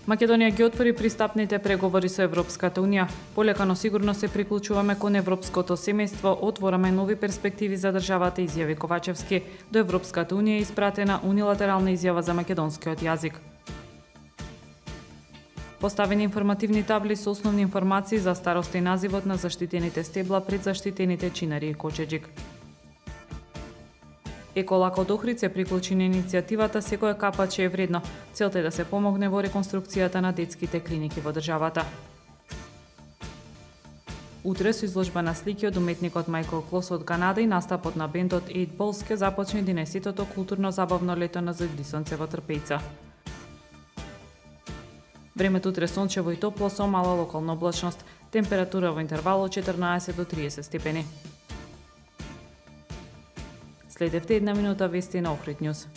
Македонија ги отвори пристапните преговори со Европската Унија. Полека, но сигурно се приклучуваме кон европското семејство, отвораме нови перспективи за државата, изјави Ковачевски. До Европската Унија е испратена унилатерална изјава за македонскиот јазик. Поставени информативни табли со основни информации за староста и називот на заштитените стебла пред заштитените Чинари и Кочеџик. Еколак од Охрид се приклучи на иницијативата "Секоја капаче е вредно". Целта е да се помогне во реконструкцијата на детските клиники во државата. Утре со изложба на слики од уметникот Майкл Клос од Канада и настапот на бендот 8 Balls ќе започне 11-тото културно-забавно лето на Зајдисонце во Трпејца. Времето утре сончево и топло со мала локална облачност. Температура во интервал од 14 до 30 степени. Следевте една минута вести на Охрид Нјуз.